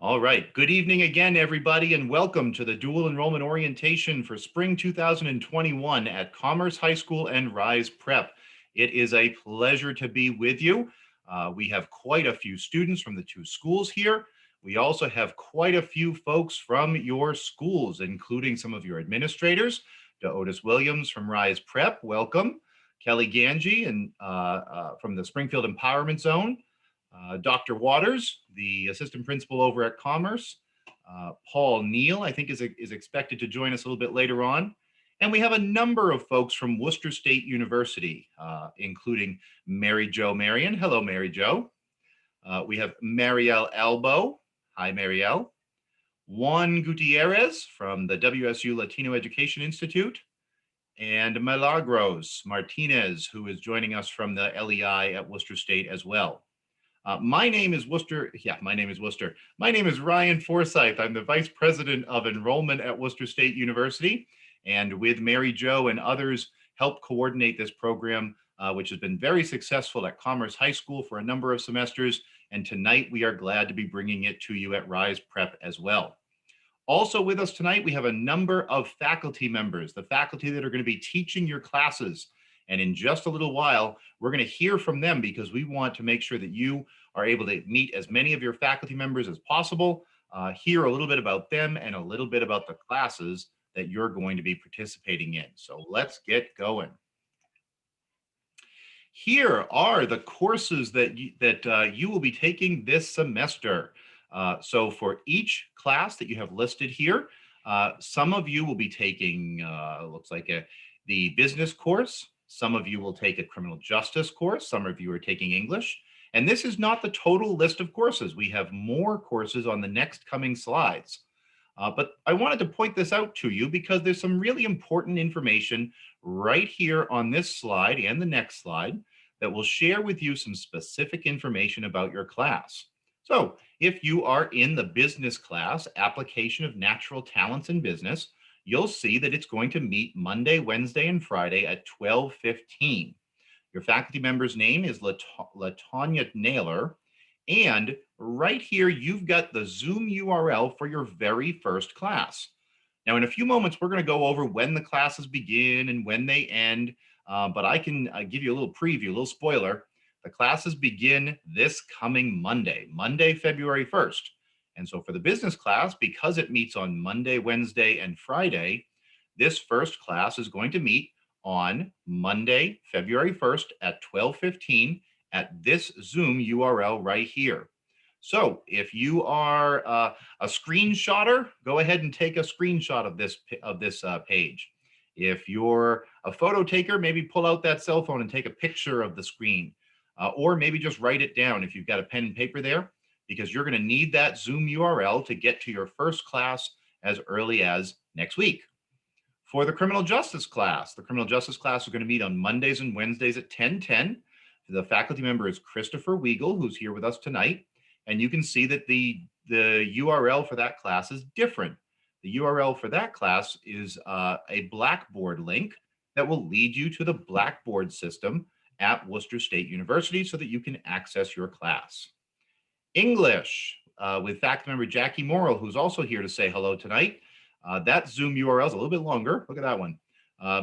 All right. Good evening again, everybody, and welcome to the dual enrollment orientation for spring 2021 at Commerce High School and Rise Prep. It is a pleasure to be with you. We have quite a few students from the two schools here. We also have quite a few folks from your schools, including some of your administrators. Otis Williams from Rise Prep, welcome. Kelly Ganji from the Springfield Empowerment Zone. Dr. Waters, the assistant principal over at Commerce. Paul Neal, I think, is expected to join us a little bit later on. And we have a number of folks from Worcester State University, including Mary Jo Marion. Hello, Mary Jo. We have Marielle Albo. Hi, Marielle. Juan Gutierrez from the WSU Latino Education Institute. And Milagros Martinez, who is joining us from the LEI at Worcester State as well. My name is Worcester. Yeah, my name is Worcester. My name is Ryan Forsyth. I'm the Vice President of Enrollment at Worcester State University, and with Mary Jo and others, help coordinate this program, which has been very successful at Commerce High School for a number of semesters. And tonight, we are glad to be bringing it to you at Rise Prep as well. Also with us tonight, we have a number of faculty members, the faculty that are going to be teaching your classes. And in just a little while, we're going to hear from them because we want to make sure that you are able to meet as many of your faculty members as possible, hear a little bit about them and a little bit about the classes that you're going to be participating in. So let's get going. Here are the courses that you will be taking this semester. So for each class that you have listed here, some of you will be taking, looks like the business course. Some of you will take a criminal justice course. Some of you are taking English. And this is not the total list of courses. We have more courses on the next coming slides. But I wanted to point this out to you because there's some really important information right here on this slide and the next slide that will share with you some specific information about your class. So if you are in the business class, Application of Natural Talents in Business, you'll see that it's going to meet Monday, Wednesday, and Friday at 12:15. Your faculty member's name is LaTanya Naylor, and right here, you've got the Zoom URL for your very first class. Now, in a few moments, we're going to go over when the classes begin and when they end, but I can give you a little preview, a little spoiler. The classes begin this coming Monday, February 1st. And so for the business class, because it meets on Monday, Wednesday, and Friday, this first class is going to meet on Monday, February 1st at 12:15 at this Zoom URL right here. So if you are a screenshotter, go ahead and take a screenshot of this page. If you're a photo taker, maybe pull out that cell phone and take a picture of the screen, or maybe just write it down if you've got a pen and paper there, because you're going to need that Zoom URL to get to your first class as early as next week. For the criminal justice class is going to meet on Mondays and Wednesdays at 10:10. The faculty member is Christopher Weigel, who's here with us tonight. And you can see that the URL for that class is different. The URL for that class is a Blackboard link that will lead you to the Blackboard system at Worcester State University so that you can access your class. English with faculty member Jackie Morrill, who's also here to say hello tonight. That Zoom URL is a little bit longer. Look at that one.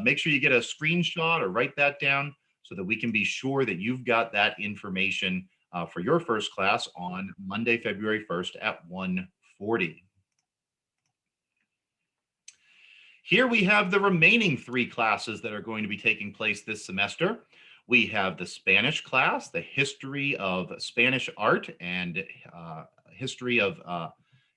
Make sure you get a screenshot or write that down so that we can be sure that you've got that information for your first class on Monday, February 1st at 1:40. Here we have the remaining 3 classes that are going to be taking place this semester. We have the Spanish class, the history of Spanish art and history of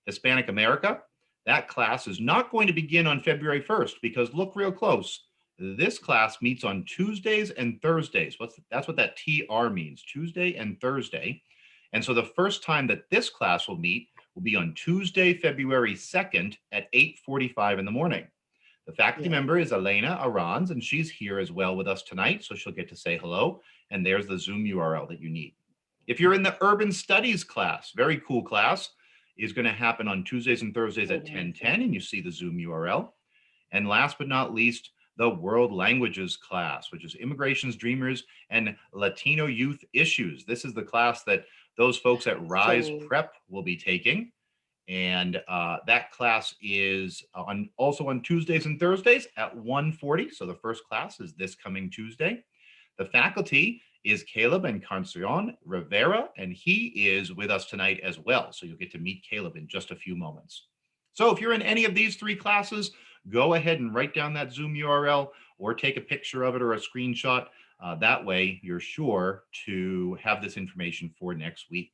Hispanic America. That class is not going to begin on February 1st because look real close. This class meets on Tuesdays and Thursdays. That's what that TR means, Tuesday and Thursday. And so the first time that this class will meet will be on Tuesday, February 2nd at 8:45 in the morning. The faculty member is Elena Aranz, and she's here as well with us tonight, so she'll get to say hello. And there's the Zoom URL that you need. If you're in the Urban Studies class, very cool class, is going to happen on Tuesdays and Thursdays at 10:10, and you see the Zoom URL. And last but not least, the World Languages class, which is Immigrations, Dreamers, and Latino Youth Issues. This is the class that those folks at Rise Prep will be taking. And that class is also on Tuesdays and Thursdays at 1:40. So the first class is this coming Tuesday. The faculty is Caleb and Carcion Rivera, and he is with us tonight as well. So you'll get to meet Caleb in just a few moments. So if you're in any of these three classes, go ahead and write down that Zoom URL or take a picture of it or a screenshot. That way you're sure to have this information for next week.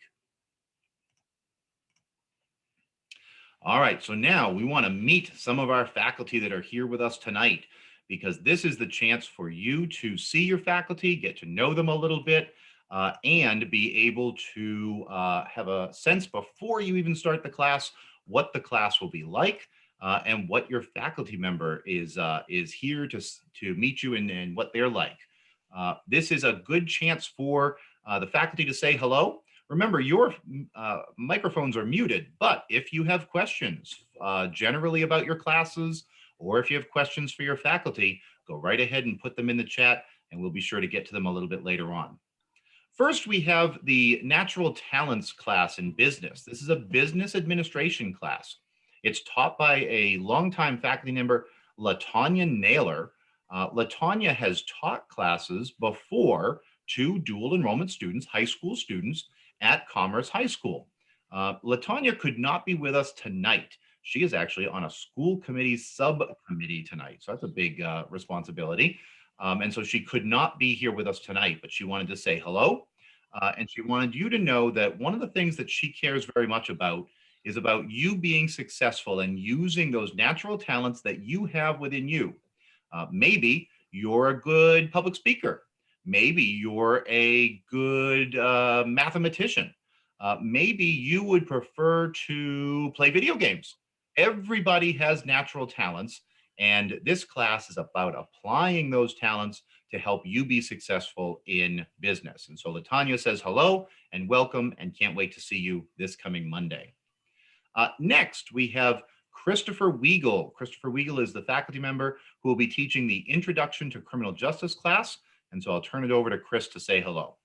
All right, so now we want to meet some of our faculty that are here with us tonight, because this is the chance for you to see your faculty, get to know them a little bit, and be able to have a sense before you even start the class, what the class will be like, and what your faculty member is here to meet you and what they're like. This is a good chance for the faculty to say hello. Remember, your microphones are muted, but if you have questions generally about your classes, or if you have questions for your faculty, go right ahead and put them in the chat, and we'll be sure to get to them a little bit later on. First, we have the Natural Talents class in business. This is a business administration class. It's taught by a longtime faculty member, LaTanya Naylor. LaTanya has taught classes before to dual enrollment students, high school students, at Commerce High School. LaTanya could not be with us tonight. She is actually on a school committee subcommittee tonight. So that's a big responsibility. And so she could not be here with us tonight, but she wanted to say hello. And she wanted you to know that one of the things that she cares very much about is about you being successful and using those natural talents that you have within you. Maybe you're a good public speaker. Maybe you're a good mathematician. Maybe you would prefer to play video games. Everybody has natural talents, and this class is about applying those talents to help you be successful in business. And so LaTanya says hello and welcome, and can't wait to see you this coming Monday. Next, we have Christopher Weigel. Christopher Weigel is the faculty member who will be teaching the Introduction to Criminal Justice class. And so I'll turn it over to Chris to say hello.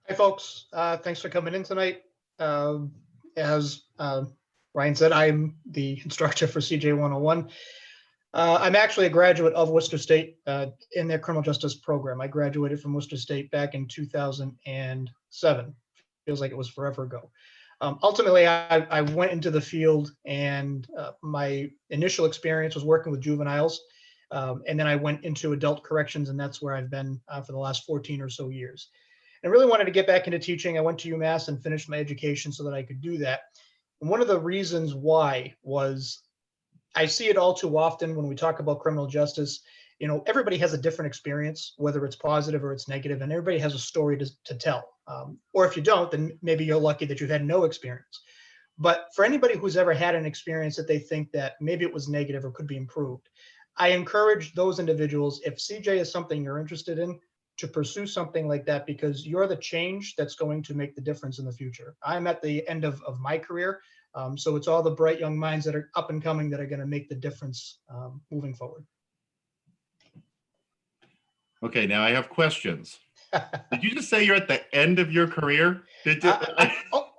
Hi, folks. Thanks for coming in tonight. As Ryan said, I'm the instructor for CJ 101. I'm actually a graduate of Worcester State in their criminal justice program. I graduated from Worcester State back in 2007. Feels like it was forever ago. Ultimately, I went into the field, and my initial experience was working with juveniles. And then I went into adult corrections, and that's where I've been for the last 14 or so years. I really wanted to get back into teaching. I went to UMass and finished my education so that I could do that. And one of the reasons why was I see it all too often when we talk about criminal justice. You know, everybody has a different experience, whether it's positive or it's negative, and everybody has a story to tell. Or if you don't, then maybe you're lucky that you've had no experience. But for anybody who's ever had an experience that they think that maybe it was negative or could be improved, I encourage those individuals, if CJ is something you're interested in, to pursue something like that, because you're the change that's going to make the difference in the future. I'm at the end of my career. So it's all the bright young minds that are up and coming that are going to make the difference moving forward. Okay, now I have questions. Did you just say you're at the end of your career? Did you?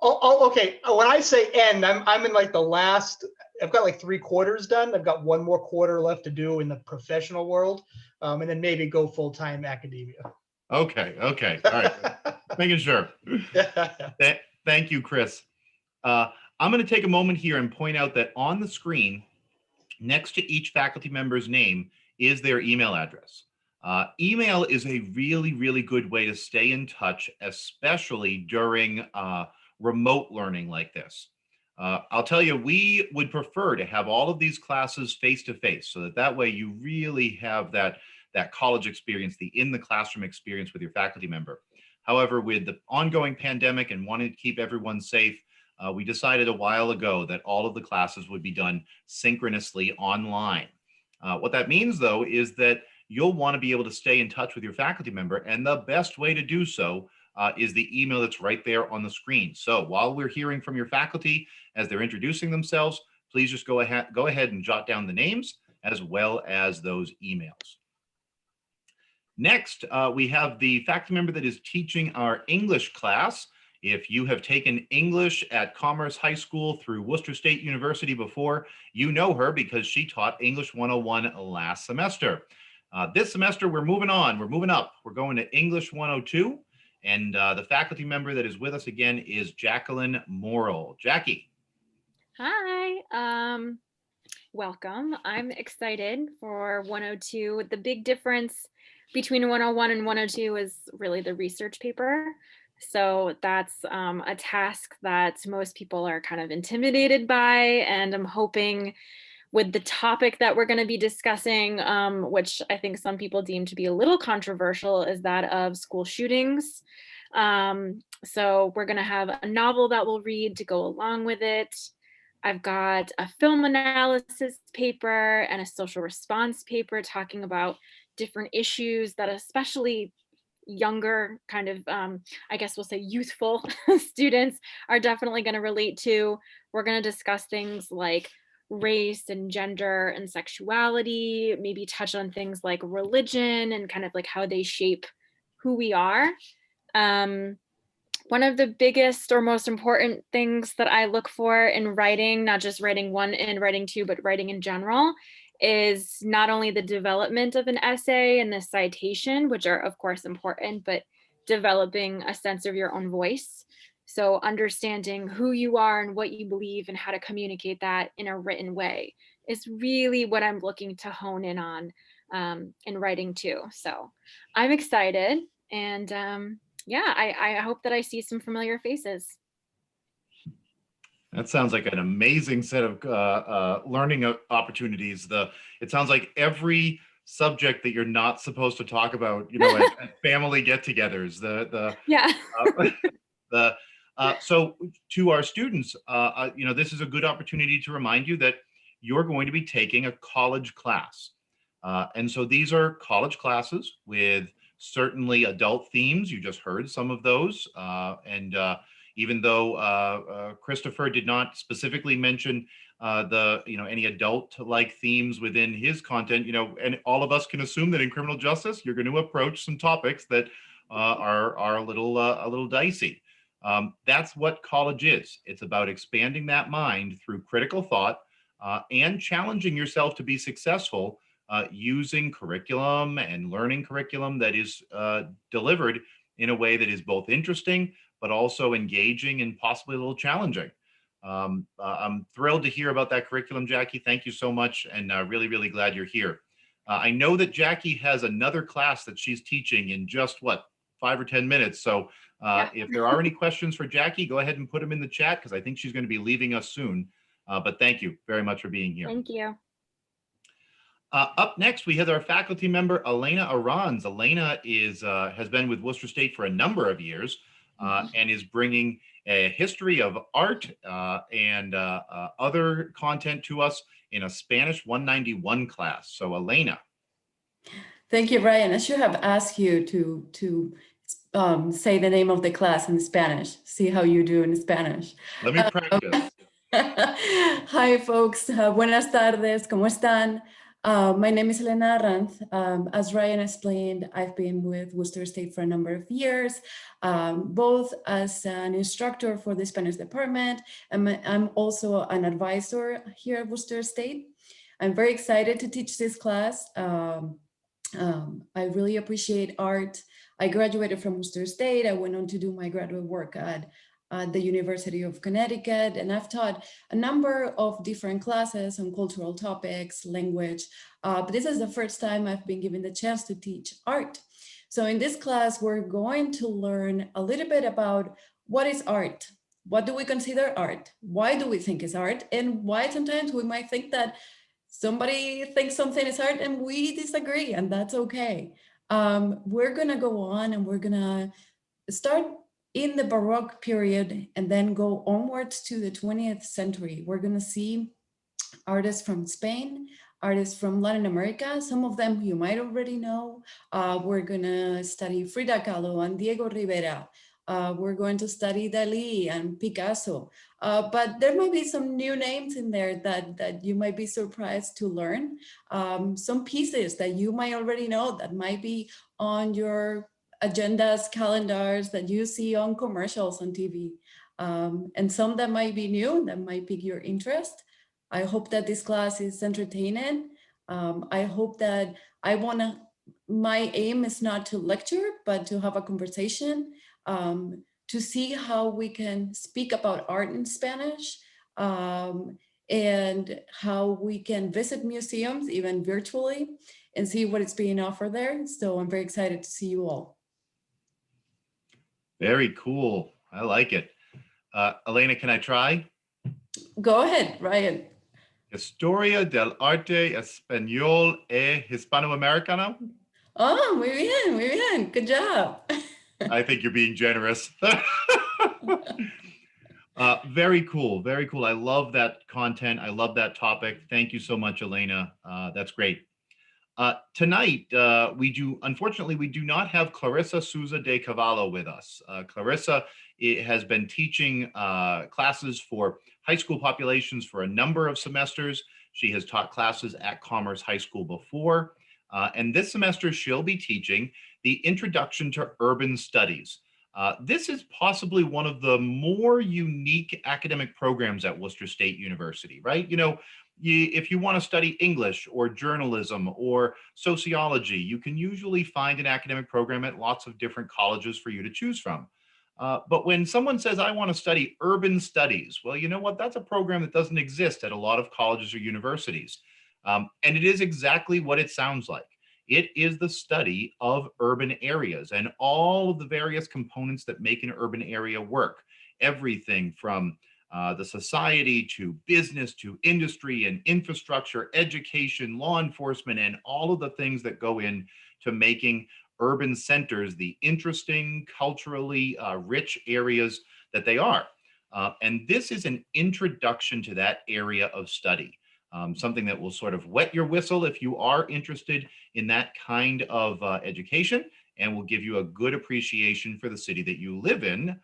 Okay. When I say end, I'm in like the last. I've got like 3/4 done. I've got one more quarter left to do in the professional world, and then maybe go full-time academia. Okay. All right. Making sure. Thank you, Chris. I'm going to take a moment here and point out that on the screen, next to each faculty member's name is their email address. Email is a really, really good way to stay in touch, especially during remote learning like this. I'll tell you, we would prefer to have all of these classes face-to-face, so that way you really have that college experience, the in-the-classroom experience with your faculty member. However, with the ongoing pandemic and wanting to keep everyone safe, we decided a while ago that all of the classes would be done synchronously online. What that means, though, is that you'll want to be able to stay in touch with your faculty member, and the best way to do so is the email that's right there on the screen. So while we're hearing from your faculty as they're introducing themselves, please just go ahead and jot down the names as well as those emails. Next, we have the faculty member that is teaching our English class. If you have taken English at Commerce High School through Worcester State University before, you know her because she taught English 101 last semester. This semester, we're moving on. We're moving up. We're going to English 102. And the faculty member that is with us again is Jacqueline Morrill. Jackie. Hi, welcome. I'm excited for 102. The big difference between 101 and 102 is really the research paper. So that's a task that most people are kind of intimidated by, and I'm hoping with the topic that we're going to be discussing, which I think some people deem to be a little controversial, is that of school shootings. So we're going to have a novel that we'll read to go along with it. I've got a film analysis paper and a social response paper talking about different issues that especially younger kind of, I guess we'll say youthful students are definitely going to relate to. We're going to discuss things like race and gender and sexuality, maybe touch on things like religion and kind of like how they shape who we are. One of the biggest or most important things that I look for in writing, not just writing one and writing two, but writing in general, is not only the development of an essay and the citation, which are of course important, but developing a sense of your own voice. So understanding who you are and what you believe and how to communicate that in a written way is really what I'm looking to hone in on in writing too. So I'm excited, and yeah, I hope that I see some familiar faces. That sounds like an amazing set of learning opportunities. It sounds like every subject that you're not supposed to talk about, at family get-togethers. Yeah. So to our students, this is a good opportunity to remind you that you're going to be taking a college class. And so these are college classes with certainly adult themes. You just heard some of those. Even though Christopher did not specifically mention any adult-like themes within his content, and all of us can assume that in criminal justice, you're going to approach some topics that are a little dicey. That's what college is. It's about expanding that mind through critical thought and challenging yourself to be successful using curriculum and learning curriculum that is delivered in a way that is both interesting, but also engaging and possibly a little challenging. I'm thrilled to hear about that curriculum, Jackie. Thank you so much, and really, really glad you're here. I know that Jackie has another class that she's teaching in just 5 or 10 minutes. So Yeah. if there are any questions for Jackie, go ahead and put them in the chat because I think she's going to be leaving us soon. But thank you very much for being here. Thank you. Up next, we have our faculty member, Elena Aranz. Elena has been with Worcester State for a number of years and is bringing a history of art and other content to us in a Spanish 191 class. So Elena. Thank you, Ryan. I should have asked you to say the name of the class in Spanish, see how you do in Spanish. Let me practice. Hi, folks. Buenas tardes. ¿Cómo están? My name is Elena Aranz. As Ryan explained, I've been with Worcester State for a number of years, both as an instructor for the Spanish department, and I'm also an advisor here at Worcester State. I'm very excited to teach this class. I really appreciate art. I graduated from Worcester State. I went on to do my graduate work at the University of Connecticut, and I've taught a number of different classes on cultural topics, language, but this is the first time I've been given the chance to teach art. So in this class, we're going to learn a little bit about what is art, what do we consider art, why do we think it's art, and why sometimes we might think that somebody thinks something is art and we disagree, and that's okay. We're gonna go on and we're gonna start in the Baroque period and then go onwards to the 20th century. We're gonna see artists from Spain, artists from Latin America, some of them you might already know. We're gonna study Frida Kahlo and Diego Rivera. We're going to study Dalí and Picasso, but there might be some new names in there that you might be surprised to learn. Some pieces that you might already know that might be on your agendas, calendars that you see on commercials on TV, and some that might be new, that might pique your interest. I hope that this class is entertaining. I hope that my aim is not to lecture, but to have a conversation, to see how we can speak about art in Spanish, and how we can visit museums, even virtually, and see what is being offered there. So I'm very excited to see you all. Very cool. I like it. Elena, can I try? Go ahead, Ryan. Historia del arte español e hispanoamericano. Oh, muy bien, muy bien. Good job. I think you're being generous. Very cool. Very cool. I love that content. I love that topic. Thank you so much, Elena. That's great. Tonight, unfortunately, we do not have Clarissa Souza de Cavallo with us. Clarissa has been teaching classes for high school populations for a number of semesters. She has taught classes at Commerce High School before. And this semester, she'll be teaching the Introduction to Urban Studies. This is possibly one of the more unique academic programs at Worcester State University, right? You know, if you want to study English or journalism or sociology, you can usually find an academic program at lots of different colleges for you to choose from. But when someone says, I want to study urban studies, well, you know what? That's a program that doesn't exist at a lot of colleges or universities. And it is exactly what it sounds like. It is the study of urban areas and all of the various components that make an urban area work. Everything from the society to business to industry and infrastructure, education, law enforcement, and all of the things that go into making urban centers the interesting, culturally rich areas that they are. And this is an introduction to that area of study. Something that will sort of wet your whistle if you are interested in that kind of education, and will give you a good appreciation for the city that you live in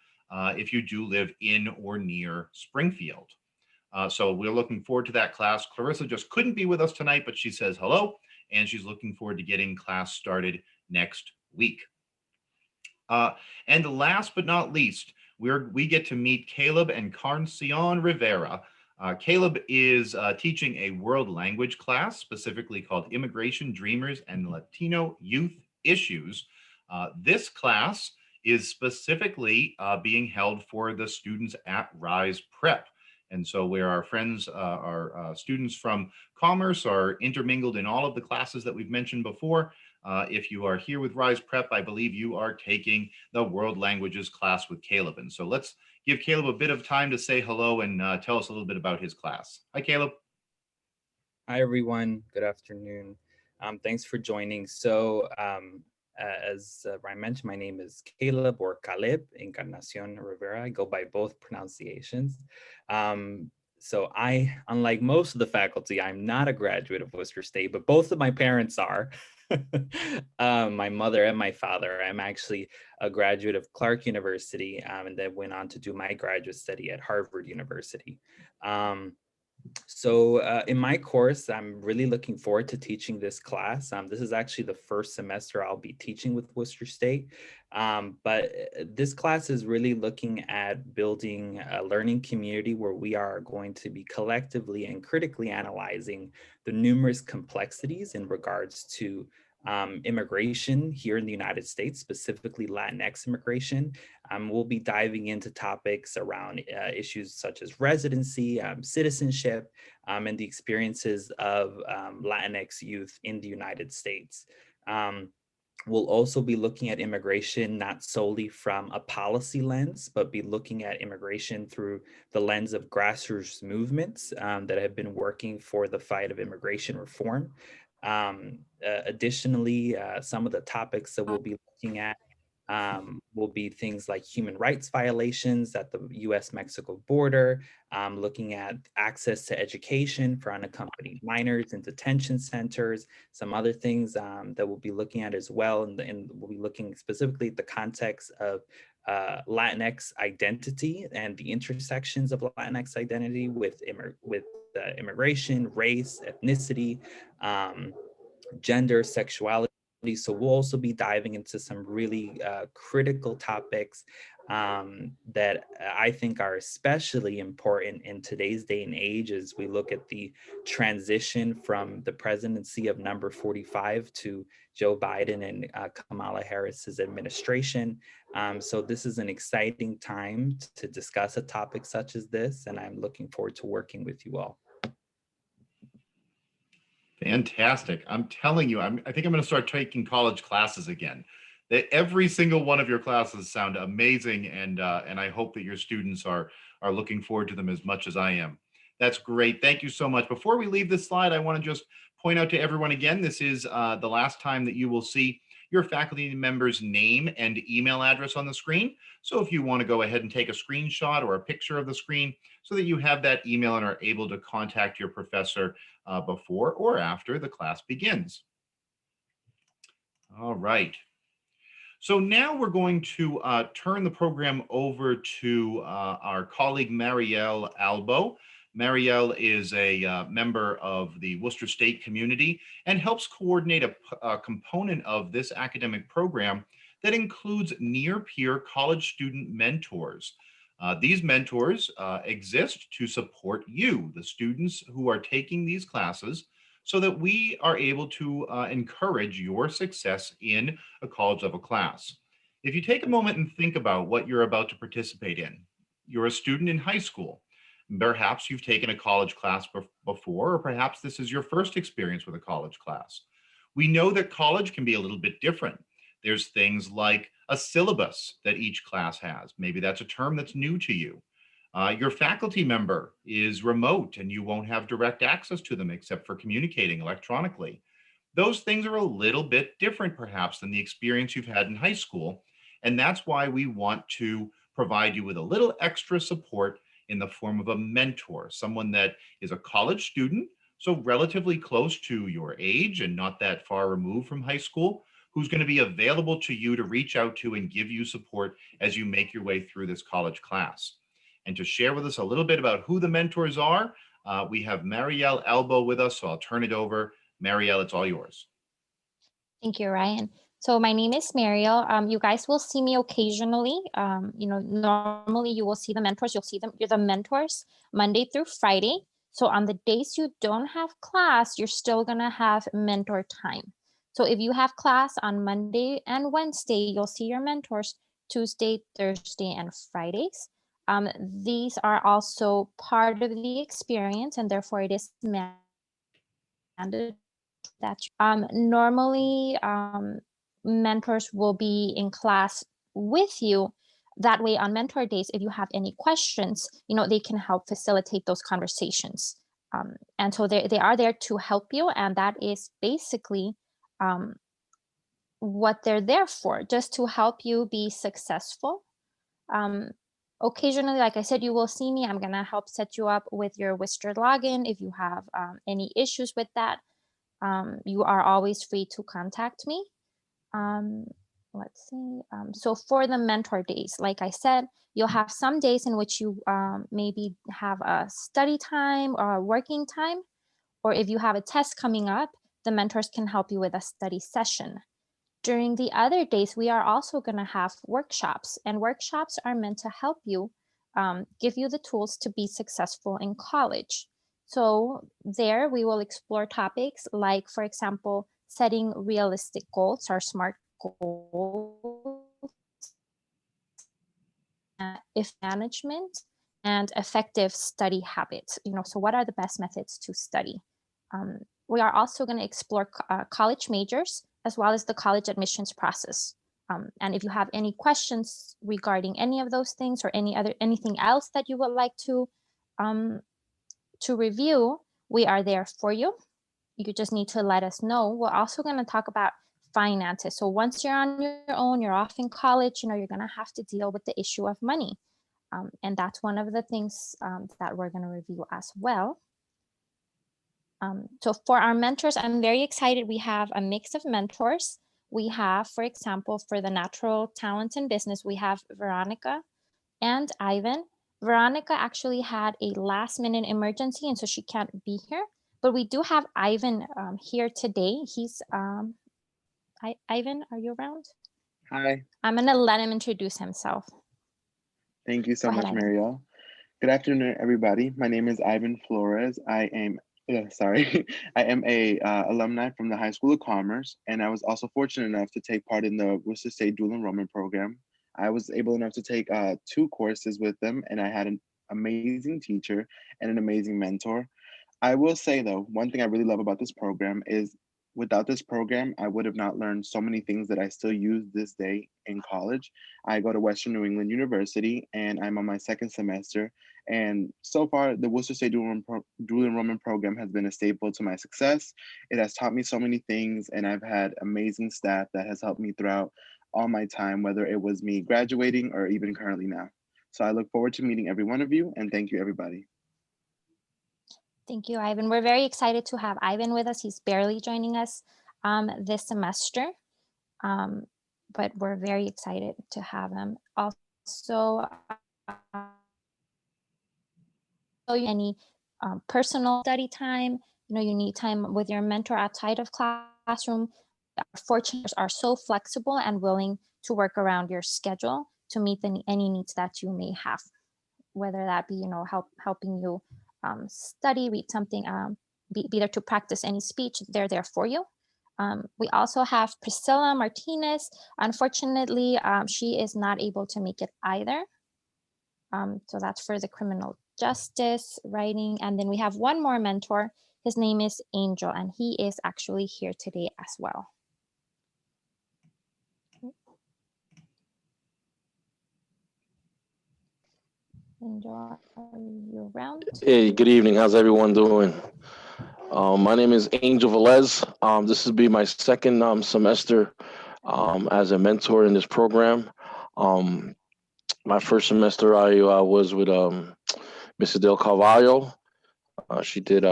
if you do live in or near Springfield. So we're looking forward to that class. Clarissa just couldn't be with us tonight, but she says hello, and she's looking forward to getting class started next week. And last but not least, we get to meet Caleb and Carncion Rivera. Caleb is teaching a world language class, specifically called Immigration, Dreamers, and Latino Youth Issues. This class is specifically being held for the students at Rise Prep. And so where our friends, our students from Commerce are intermingled in all of the classes that we've mentioned before, if you are here with Rise Prep, I believe you are taking the World Languages class with Caleb. And so let's give Caleb a bit of time to say hello and tell us a little bit about his class. Hi, Caleb. Hi, everyone. Good afternoon. Thanks for joining. So as Ryan mentioned, my name is Caleb, or Caleb Encarnacion Rivera. I go by both pronunciations. So I, unlike most of the faculty, I'm not a graduate of Worcester State, but both of my parents are. My mother and my father. I'm actually a graduate of Clark University, and then went on to do my graduate study at Harvard University. So in my course, I'm really looking forward to teaching this class. This is actually the first semester I'll be teaching with Worcester State. But this class is really looking at building a learning community where we are going to be collectively and critically analyzing the numerous complexities in regards to immigration here in the United States, specifically Latinx immigration. We'll be diving into topics around issues such as residency, citizenship, and the experiences of Latinx youth in the United States. We'll also be looking at immigration not solely from a policy lens, but be looking at immigration through the lens of grassroots movements that have been working for the fight of immigration reform. Additionally, some of the topics that we'll be looking at will be things like human rights violations at the US-Mexico border, looking at access to education for unaccompanied minors in detention centers, some other things that we'll be looking at as well. And we'll be looking specifically at the context of Latinx identity and the intersections of Latinx identity with immigration, race, ethnicity, gender, sexuality, So we'll also be diving into some really critical topics that I think are especially important in today's day and age as we look at the transition from the presidency of number 45 to Joe Biden and Kamala Harris's administration. So this is an exciting time to discuss a topic such as this, and I'm looking forward to working with you all. Fantastic. I'm telling you, I think I'm going to start taking college classes again. Every single one of your classes sound amazing, and I hope that your students are looking forward to them as much as I am. That's great. Thank you so much. Before we leave this slide, I want to just point out to everyone again, this is the last time that you will see your faculty member's name and email address on the screen. So if you want to go ahead and take a screenshot or a picture of the screen so that you have that email and are able to contact your professor before or after the class begins. All right. So now we're going to turn the program over to our colleague, Marielle Albo. Marielle is a member of the Worcester State community and helps coordinate a component of this academic program that includes near-peer college student mentors. These mentors exist to support you, the students who are taking these classes, so that we are able to encourage your success in a college level class. If you take a moment and think about what you're about to participate in, you're a student in high school. Perhaps you've taken a college class before, or perhaps this is your first experience with a college class. We know that college can be a little bit different. There's things like a syllabus that each class has. Maybe that's a term that's new to you. Your faculty member is remote and you won't have direct access to them except for communicating electronically. Those things are a little bit different perhaps than the experience you've had in high school. And that's why we want to provide you with a little extra support in the form of a mentor, someone that is a college student, so relatively close to your age and not that far removed from high school, who's going to be available to you to reach out to and give you support as you make your way through this college class. And to share with us a little bit about who the mentors are, we have Marielle Albo with us, so I'll turn it over. Marielle, it's all yours. Thank you, Ryan. So my name is Marielle. You guys will see me occasionally. Normally you will see the mentors. You'll see them. You're the mentors Monday through Friday. So on the days you don't have class, you're still gonna have mentor time. So if you have class on Monday and Wednesday, you'll see your mentors Tuesday, Thursday, and Fridays. These are also part of the experience, and therefore it is mandatory that normally mentors will be in class with you. That way on mentor days, if you have any questions, they can help facilitate those conversations. And so they are there to help you, and that is basically what they're there for, just to help you be successful. Occasionally, like I said, you will see me. I'm going to help set you up with your Worcester login. If you have any issues with that, you are always free to contact me. Let's see. So for the mentor days, like I said, you'll have some days in which you maybe have a study time or a working time, or if you have a test coming up, the mentors can help you with a study session. During the other days, we are also going to have workshops, and workshops are meant to help you, give you the tools to be successful in college. So there we will explore topics like, for example, setting realistic goals or SMART goals, if management, and effective study habits. So what are the best methods to study? We are also going to explore college majors as well as the college admissions process. And if you have any questions regarding any of those things or anything else that you would like to review, we are there for you. You just need to let us know. We're also going to talk about finances. So once you're on your own, you're off in college, you're going to have to deal with the issue of money. And that's one of the things that we're going to review as well. So for our mentors, I'm very excited. We have a mix of mentors. We have, for example, for the natural talents and business, we have Veronica and Ivan. Veronica actually had a last minute emergency, and so she can't be here. But we do have Ivan here today. He's Ivan, are you around? Hi, I'm gonna let him introduce himself. thank you so Go ahead, much, Ivan. Marielle. Good afternoon, everybody. My name is Ivan Flores. I am, sorry, I am a alumni from the High School of Commerce, and I was also fortunate enough to take part in the Worcester State Dual Enrollment Program. I was able enough to take 2 courses with them, and I had an amazing teacher and an amazing mentor. I will say though, one thing I really love about this program is without this program, I would have not learned so many things that I still use this day in college. I go to Western New England University and I'm on my 2nd semester. And so far, the Worcester State Dual Enrollment Program has been a staple to my success. It has taught me so many things, and I've had amazing staff that has helped me throughout all my time, whether it was me graduating or even currently now. So I look forward to meeting every one of you, and thank you, everybody. Thank you, Ivan. We're very excited to have Ivan with us. He's barely joining us this semester, but we're very excited to have him. Also, any personal study time, you need time with your mentor outside of classroom. Our fortunate are so flexible and willing to work around your schedule to meet any needs that you may have, whether that be, helping you study, read something, be there to practice any speech, they're there for you. We also have Priscilla Martinez. Unfortunately, she is not able to make it either. So that's for the criminal justice writing. And then we have one more mentor. His name is Angel, and he is actually here today as well. Angel, are you around? Hey, good evening. How's everyone doing? My name is Angel Velez. This will be my 2nd semester as a mentor in this program. My 1st semester, I was with Mrs. Del Carvalho. She did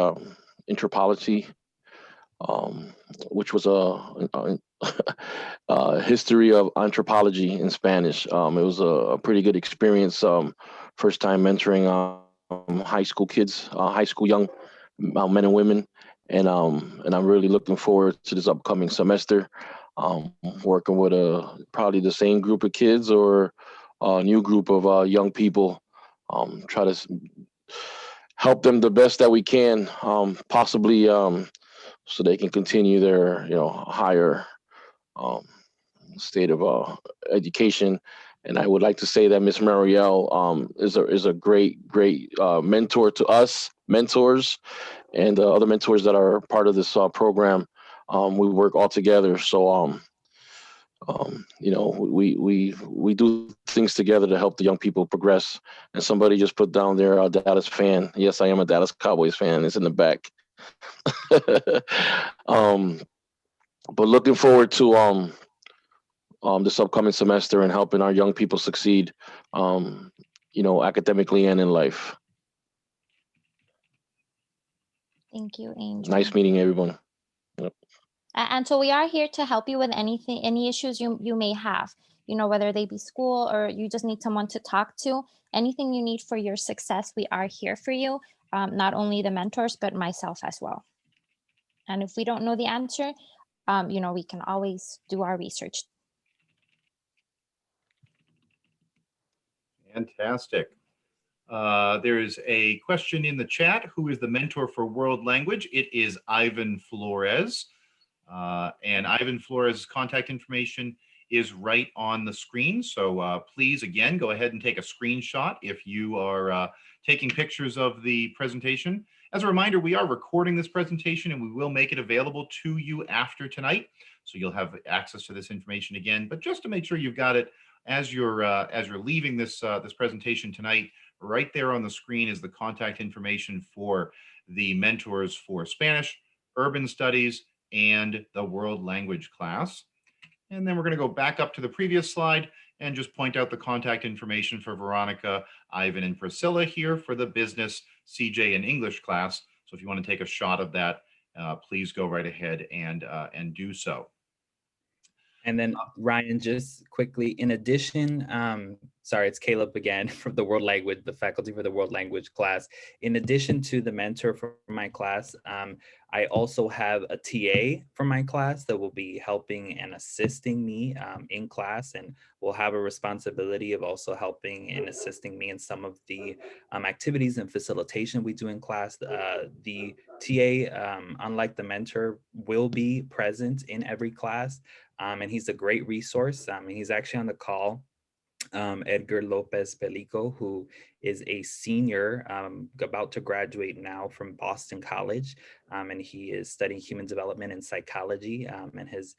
anthropology, which was a history of anthropology in Spanish. It was a pretty good experience. First time mentoring high school kids, high school young men and women, and I'm really looking forward to this upcoming semester. Working with probably the same group of kids or a new group of young people. Try to help them the best that we can, possibly so they can continue their higher state of education. And I would like to say that Miss Marielle is a great mentor to us mentors and other mentors that are part of this program. We work all together, so we do things together to help the young people progress. And somebody just put down there a Dallas fan. Yes, I am a Dallas Cowboys fan. It's in the back. But looking forward to this upcoming semester and helping our young people succeed, academically and in life. Thank you, Angel. Nice meeting everyone. Yep. And so we are here to help you with any issues you may have, whether they be school or you just need someone to talk to. Anything you need for your success, we are here for you. Not only the mentors, but myself as well. And if we don't know the answer, we can always do our research. Fantastic. There is a question in the chat. Who is the mentor for world language? It is Ivan Flores. And Ivan Flores' contact information is right on the screen. So please, again, go ahead and take a screenshot if you are taking pictures of the presentation. As a reminder, we are recording this presentation and we will make it available to you after tonight. So you'll have access to this information again. But just to make sure you've got it as you're leaving this presentation tonight, right there on the screen is the contact information for the mentors for Spanish, urban studies, and the world language class. And then we're going to go back up to the previous slide and just point out the contact information for Veronica, Ivan, and Priscilla here for the business, CJ, and English class. So if you want to take a shot of that, please go right ahead and do so. And then Ryan, just quickly, in addition, sorry, it's Caleb again from the faculty for the world language class. In addition to the mentor for my class, I also have a TA for my class that will be helping and assisting me in class, and will have a responsibility of also helping and assisting me in some of the activities and facilitation we do in class. The TA, unlike the mentor, will be present in every class, and he's a great resource. He's actually on the call. Edgar Lopez Pelico, who is a senior about to graduate now from Boston College, and he is studying human development and psychology, and has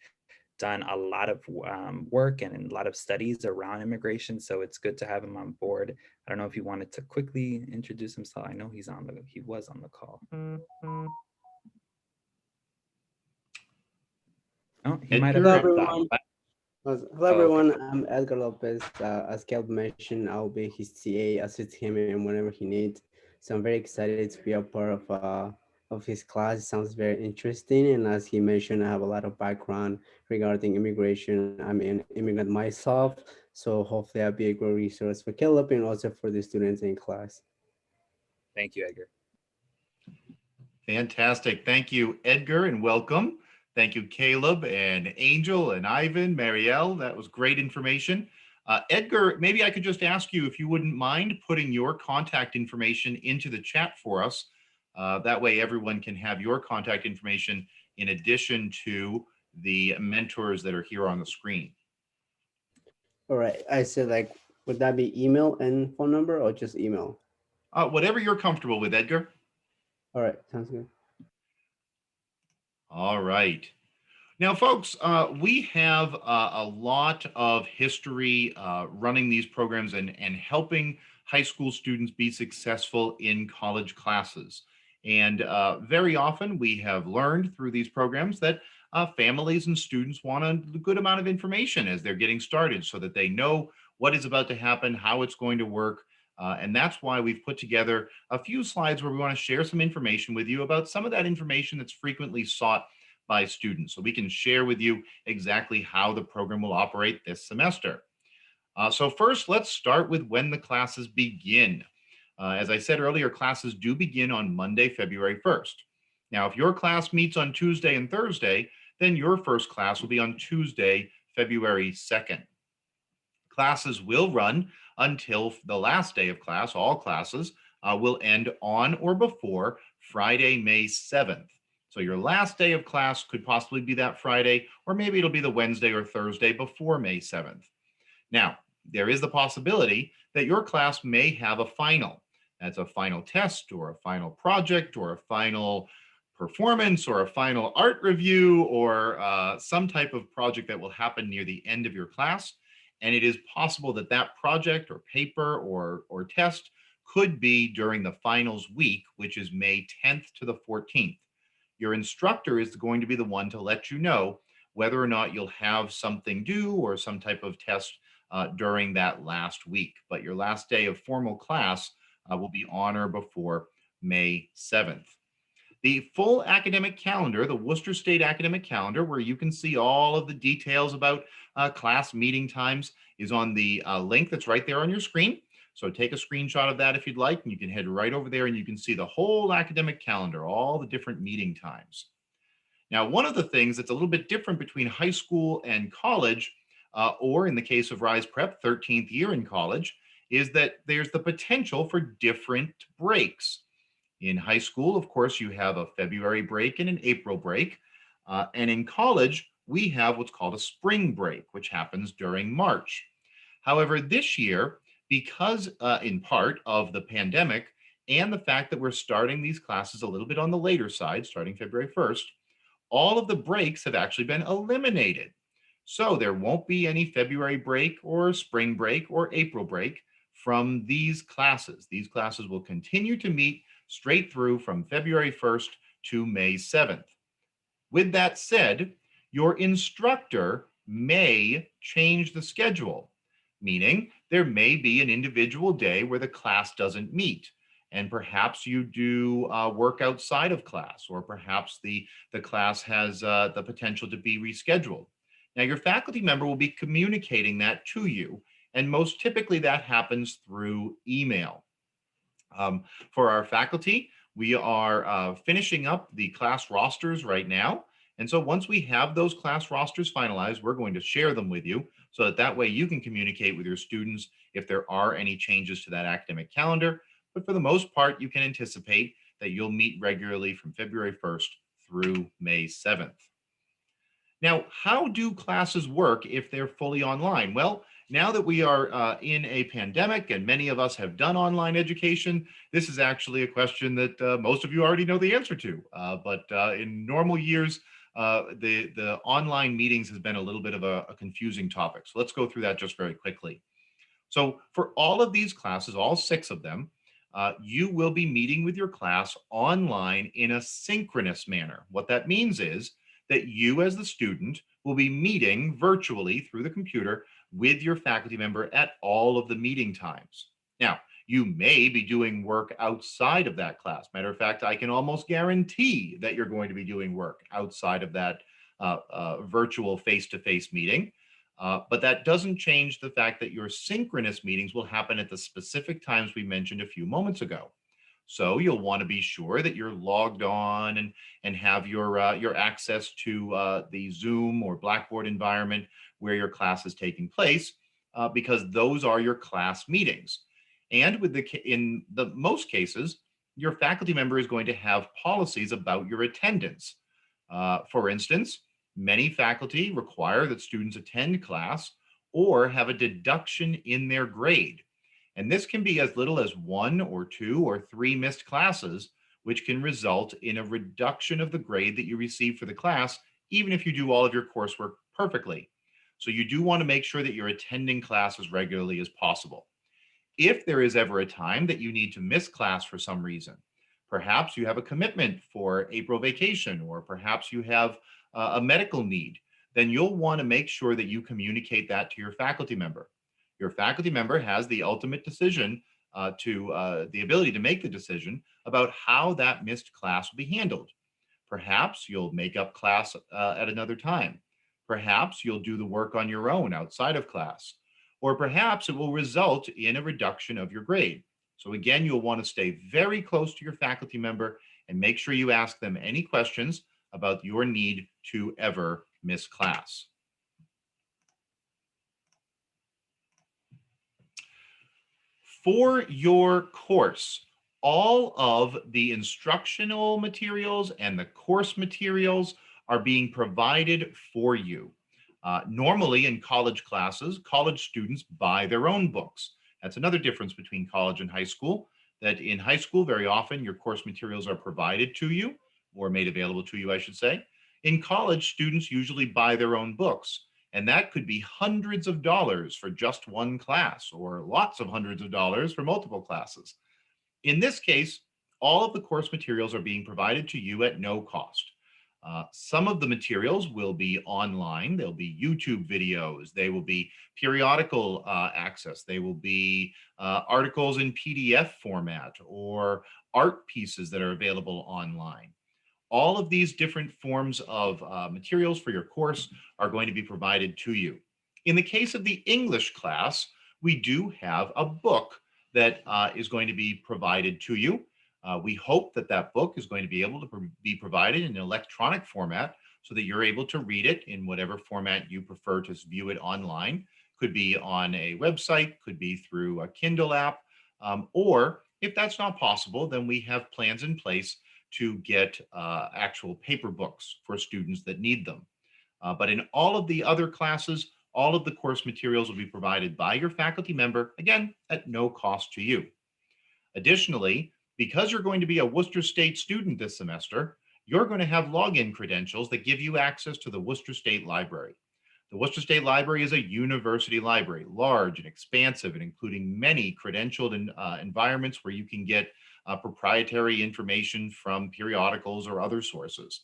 done a lot of work and a lot of studies around immigration. So it's good to have him on board. I don't know if he wanted to quickly introduce himself. I know he was on the call. Oh, he might have Edgar, dropped off. Hello, everyone. I'm Edgar Lopez. As Caleb mentioned, I'll be his TA, assist him in whenever he needs. So I'm very excited to be a part of his class. It sounds very interesting. And as he mentioned, I have a lot of background regarding immigration. I'm an immigrant myself. So hopefully I'll be a great resource for Caleb and also for the students in class. Thank you, Edgar. fantastic. Thank you, Edgar, and welcome. Thank you, Caleb and Angel and Ivan, Marielle. That was great information. Edgar, maybe I could just ask you if you wouldn't mind putting your contact information into the chat for us. That way everyone can have your contact information in addition to the mentors that are here on the screen. All right. I said, like, would that be email and phone number or just email? Whatever you're comfortable with, Edgar. All right. Sounds good. All right. Now, folks, we have a lot of history running these programs and helping high school students be successful in college classes. And very often we have learned through these programs that families and students want a good amount of information as they're getting started so that they know what is about to happen, how it's going to work. And that's why we've put together a few slides where we want to share some information with you about some of that information that's frequently sought by students, so we can share with you exactly how the program will operate this semester. So first, let's start with when the classes begin. As I said earlier, classes do begin on Monday, February 1st. Now, if your class meets on Tuesday and Thursday, then your first class will be on Tuesday, February 2nd. Classes will run until the last day of class. All classes will end on or before Friday, May 7th. So your last day of class could possibly be that Friday, or maybe it'll be the Wednesday or Thursday before May 7th. Now, there is the possibility that your class may have a final. That's a final test or a final project or a final performance or a final art review or some type of project that will happen near the end of your class. And it is possible that that project or paper or test could be during the finals week, which is May 10th to the 14th. Your instructor is going to be the one to let you know whether or not you'll have something due or some type of test during that last week. But your last day of formal class will be on or before May 7th. The full academic calendar, the Worcester State academic calendar, where you can see all of the details about class meeting times, is on the link that's right there on your screen. So take a screenshot of that if you'd like, and you can head right over there and you can see the whole academic calendar, all the different meeting times. Now, one of the things that's a little bit different between high school and college, or in the case of Rise Prep, 13th year in college, is that there's the potential for different breaks. In high school, of course, you have a February break and an April break. And in college, we have what's called a spring break, which happens during March. However, this year, because in part of the pandemic and the fact that we're starting these classes a little bit on the later side, starting February 1st, all of the breaks have actually been eliminated. So there won't be any February break or spring break or April break from these classes. These classes will continue to meet straight through from February 1st to May 7th. With that said, your instructor may change the schedule, meaning there may be an individual day where the class doesn't meet, and perhaps you do work outside of class, or perhaps the class has the potential to be rescheduled. Now, your faculty member will be communicating that to you, And most typically that happens through email. For our faculty, we are finishing up the class rosters right now. And so once we have those class rosters finalized, we're going to share them with you so that that way you can communicate with your students if there are any changes to that academic calendar. But for the most part, you can anticipate that you'll meet regularly from February 1st through May 7th. Now, how do classes work if they're fully online? Well, now that we are in a pandemic and many of us have done online education, this is actually a question that most of you already know the answer to. But in normal years, the online meetings has been a little bit of a confusing topic. So let's go through that just very quickly. So for all of these classes, all 6 of them, you will be meeting with your class online in a synchronous manner. What that means is that you as the student will be meeting virtually through the computer with your faculty member at all of the meeting times. Now, you may be doing work outside of that class. Matter of fact, I can almost guarantee that you're going to be doing work outside of that virtual face-to-face meeting. But that doesn't change the fact that your synchronous meetings will happen at the specific times we mentioned a few moments ago. So you'll want to be sure that you're logged on and have your access to the Zoom or Blackboard environment where your class is taking place, because those are your class meetings. And in the most cases, your faculty member is going to have policies about your attendance. For instance, many faculty require that students attend class or have a deduction in their grade. And this can be as little as 1 or 2 or 3 missed classes, which can result in a reduction of the grade that you receive for the class, even if you do all of your coursework perfectly. So you do want to make sure that you're attending class as regularly as possible. If there is ever a time that you need to miss class for some reason, perhaps you have a commitment for April vacation, or perhaps you have a medical need, then you'll want to make sure that you communicate that to your faculty member. Your faculty member has the ultimate decision the ability to make the decision about how that missed class will be handled. Perhaps you'll make up class at another time. Perhaps you'll do the work on your own outside of class. Or perhaps it will result in a reduction of your grade. So again, you'll want to stay very close to your faculty member and make sure you ask them any questions about your need to ever miss class. For your course, all of the instructional materials and the course materials are being provided for you. Normally in college classes, college students buy their own books. That's another difference between college and high school, that in high school, very often your course materials are provided to you, or made available to you, I should say. In college, students usually buy their own books, and that could be hundreds of dollars for just one class, or lots of hundreds of dollars for multiple classes. In this case, all of the course materials are being provided to you at no cost. Some of the materials will be online. There'll be YouTube videos. They will be periodical access. They will be articles in PDF format or art pieces that are available online. All of these different forms of materials for your course are going to be provided to you. In the case of the English class, we do have a book that is going to be provided to you. We hope that that book is going to be able to be provided in an electronic format so that you're able to read it in whatever format you prefer to view it online. Could be on a website, could be through a Kindle app, or if that's not possible, then we have plans in place to get actual paper books for students that need them. But in all of the other classes, all of the course materials will be provided by your faculty member, again, at no cost to you. Additionally, because you're going to be a Worcester State student this semester, you're going to have login credentials that give you access to the Worcester State Library. The Worcester State Library is a university library, large and expansive, and including many credentialed environments where you can get proprietary information from periodicals or other sources.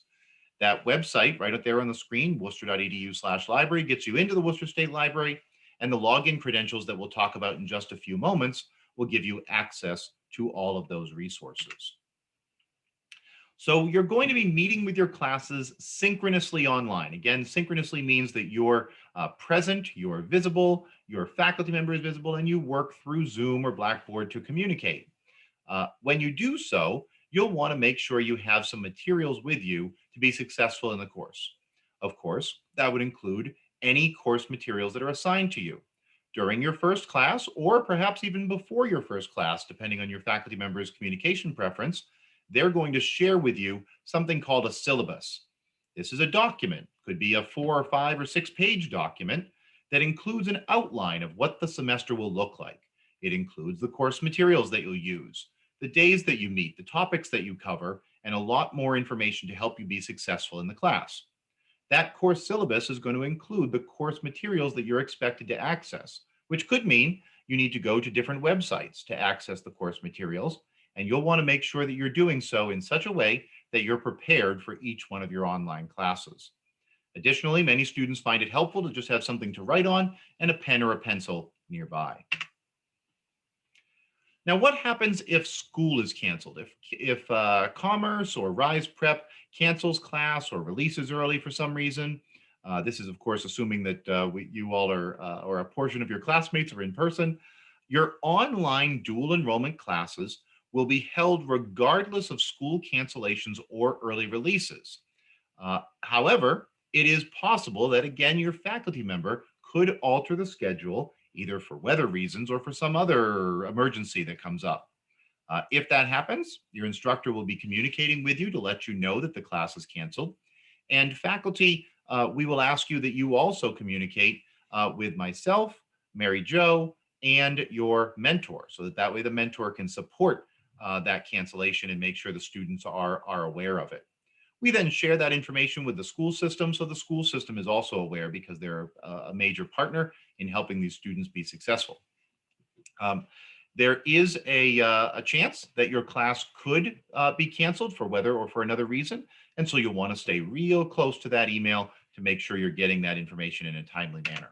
That website right up there on the screen, worcester.edu/library, gets you into the Worcester State Library, and the login credentials that we'll talk about in just a few moments will give you access to all of those resources. So you're going to be meeting with your classes synchronously online. Again, synchronously means that you're present, you're visible, your faculty member is visible, and you work through Zoom or Blackboard to communicate. When you do so, you'll want to make sure you have some materials with you to be successful in the course. Of course, that would include any course materials that are assigned to you during your first class, or perhaps even before your first class, depending on your faculty member's communication preference. They're going to share with you something called a syllabus. This is a document, could be a 4 or 5 or 6 page document that includes an outline of what the semester will look like. It includes the course materials that you'll use, the days that you meet, the topics that you cover, and a lot more information to help you be successful in the class. That course syllabus is going to include the course materials that you're expected to access, which could mean you need to go to different websites to access the course materials, and you'll want to make sure that you're doing so in such a way that you're prepared for each one of your online classes. Additionally, many students find it helpful to just have something to write on and a pen or a pencil nearby. Now, what happens if school is canceled? If Commerce or Rise Prep cancels class or releases early for some reason? This is, of course, assuming that you all are, or a portion of your classmates are in person. Your online dual enrollment classes will be held regardless of school cancellations or early releases. However, it is possible that, again, your faculty member could alter the schedule either for weather reasons or for some other emergency that comes up. If that happens, your instructor will be communicating with you to let you know that the class is canceled. And faculty, we will ask you that you also communicate with myself, Mary Jo, and your mentor, so that way the mentor can support that cancellation and make sure the students are aware of it. We then share that information with the school system, so the school system is also aware because they're a major partner in helping these students be successful. There is a chance that your class could be canceled for weather or for another reason, and so you'll want to stay real close to that email to make sure you're getting that information in a timely manner.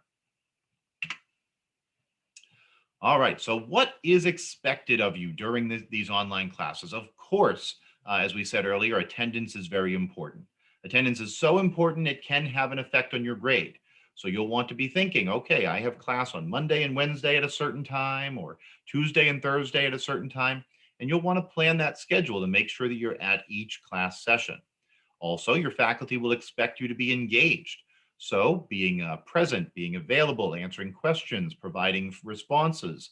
All right, so what is expected of you during these online classes? Of course, as we said earlier, attendance is very important. Attendance is so important it can have an effect on your grade. So you'll want to be thinking, okay, I have class on Monday and Wednesday at a certain time, or Tuesday and Thursday at a certain time, and you'll want to plan that schedule to make sure that you're at each class session. Also, your faculty will expect you to be engaged. So being present, being available, answering questions, providing responses,